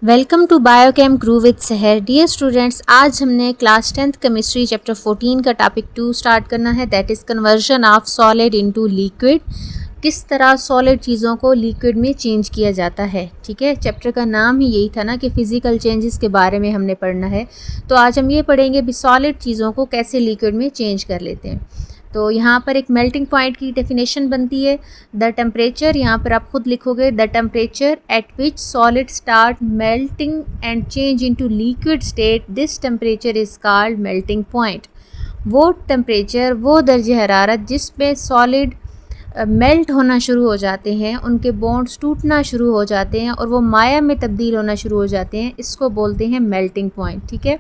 Welcome to biochem crew with Sahar. Dear students, आज हमने class 10th chemistry chapter 14 का topic 2 start करना है, that is conversion of solid into liquid. किस तरह सॉलिड चीज़ों को लिक्विड में चेंज किया जाता है। ठीक है, चैप्टर का नाम ही यही था ना कि फ़िज़िकल चेंजेस के बारे में हमने पढ़ना है। तो आज हम ये पढ़ेंगे भी सॉलिड चीज़ों को कैसे लिक्विड में चेंज कर लेते हैं। तो यहाँ पर एक मेल्टिंग पॉइंट की डेफिनेशन बनती है, द टेम्परेचर, यहाँ पर आप खुद लिखोगे the temperature at which solid start melting and change into liquid state, this temperature is called melting point. वो टेम्परेचर, वो दर्जे हरारत जिसमें सॉलिड मेल्ट होना शुरू हो जाते हैं, उनके बॉन्ड्स टूटना शुरू हो जाते हैं और वो माया में तब्दील होना शुरू हो जाते हैं, इसको बोलते हैं मेल्टिंग पॉइंट। ठीक है,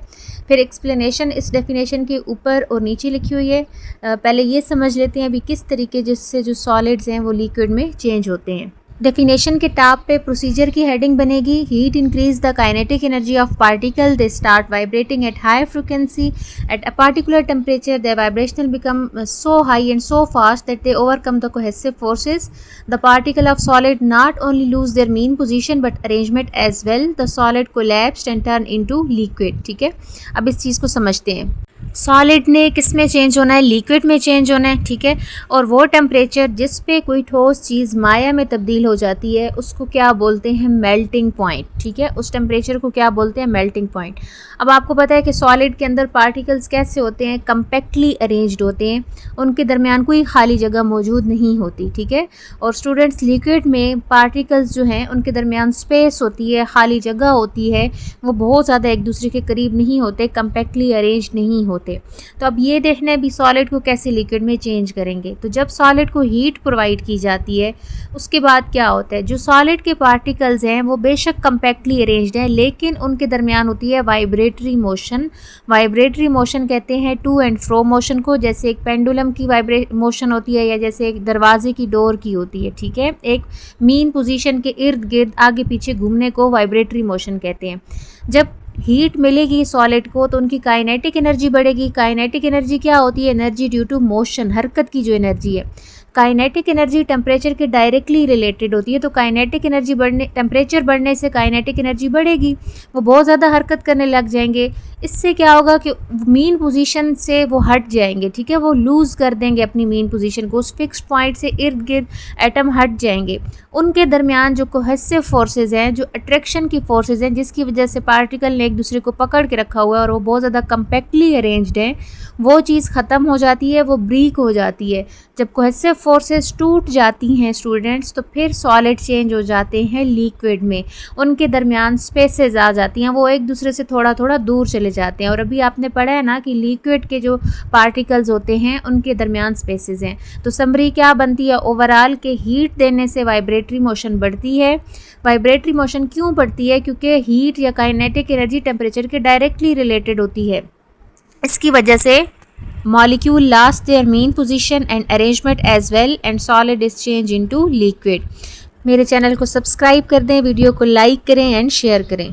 फिर एक्सप्लेनेशन इस डेफिनेशन के ऊपर और नीचे लिखी हुई है। पहले ये समझ लेते हैं अभी किस तरीके जिससे जो सॉलिड्स हैं वो लिक्विड में चेंज होते हैं। डेफिनेशन के टॉप पे प्रोसीजर की हेडिंग बनेगी, heat increase the kinetic energy of particle, they start vibrating at high frequency at a particular temperature, their vibrational become so high and so fast that they overcome the cohesive forces. The particle of solid not only lose their mean position but arrangement as well. The solid collapsed and turned into liquid. ठीक है, अब इस चीज़ को समझते हैं। Solid ने किस में चेंज होना है? लिक्विड में चेंज होना है। ठीक है, और वो टेम्परेचर जिस पे कोई ठोस चीज़ माया में तब्दील हो जाती है उसको क्या बोलते हैं? Melting point. ठीक है, उस टेम्परेचर को क्या बोलते हैं? Melting point. अब आपको पता है कि सॉलिड के अंदर पार्टिकल्स कैसे होते हैं? कंपैक्टली अरेंज्ड होते हैं, उनके दरमियान कोई खाली जगह मौजूद नहीं होती। ठीक है, और स्टूडेंट्स लिक्विड में पार्टिकल्स जो हैं उनके दरमियान स्पेस होती है, खाली जगह होती है, वो बहुत ज़्यादा एक दूसरे के करीब नहीं होते, कंपैक्टली अरेंज नहीं होते। तो अब ये देखना है भी सॉलिड को कैसे लिक्विड में चेंज करेंगे। तो जब सॉलिड को हीट प्रोवाइड की जाती है उसके बाद क्या होता है, जो सॉलिड के पार्टिकल्स हैं वो बेशक कंपैक्टली अरेंज्ड हैं लेकिन उनके दरमियान होती है वाइब्रेटरी मोशन। वाइब्रेटरी मोशन कहते हैं टू एंड फ्रो मोशन को, जैसे एक पेंडुलम की मोशन होती है या जैसे एक दरवाजे की डोर की होती है। ठीक है, एक मीन पोजीशन के इर्द गिर्द आगे पीछे घूमने को वाइब्रेटरी मोशन कहते हैं। जब हीट मिलेगी सॉलिड को तो उनकी काइनेटिक एनर्जी बढ़ेगी। काइनेटिक एनर्जी क्या होती है? एनर्जी ड्यू टू मोशन, हरकत की जो एनर्जी है। काइनेटिक एनर्जी टेम्परेचर के डायरेक्टली रिलेटेड होती है, तो काइनेटिक एनर्जी बढ़ने, टेम्परेचर बढ़ने से काइनेटिक एनर्जी बढ़ेगी, वो बहुत ज़्यादा हरकत करने लग जाएंगे। इससे क्या होगा कि मीन पोजीशन से वो हट जाएंगे। ठीक है, वो लूज़ कर देंगे अपनी मीन पोजीशन को, उस फिक्स्ड पॉइंट से इर्द गिर्द एटम हट जाएंगे। उनके दरमियान जो कोहेसिव फोर्सेज हैं, जो अट्रैक्शन की फोर्सेज हैं, जिसकी वजह से पार्टिकल ने एक दूसरे को पकड़ के रखा हुआ है और वो बहुत ज़्यादा कंपैक्टली अरेंज्ड हैं, वो चीज़ ख़त्म हो जाती है, वो ब्रेक हो जाती है। जब कोहेसिव फोर्सेस टूट जाती हैं स्टूडेंट्स, तो फिर सॉलिड चेंज हो जाते हैं लिक्विड में, उनके दरमियान स्पेसेस आ जाती हैं, वो एक दूसरे से थोड़ा थोड़ा दूर चले जाते हैं। और अभी आपने पढ़ा है ना कि लिक्विड के जो पार्टिकल्स होते हैं उनके दरमियान स्पेसेस हैं। तो समरी क्या बनती है ओवरऑल के हीट देने से वाइब्रेटरी मोशन बढ़ती है। वाइब्रेटरी मोशन क्यों बढ़ती है? क्योंकि हीट या काइनेटिक एनर्जी टेम्परेचर के डायरेक्टली रिलेटेड होती है। इसकी वजह से molecule lost their mean position and arrangement as well and solid is changed into liquid। मेरे चैनल को सब्सक्राइब कर दें, वीडियो को लाइक करें एंड शेयर करें।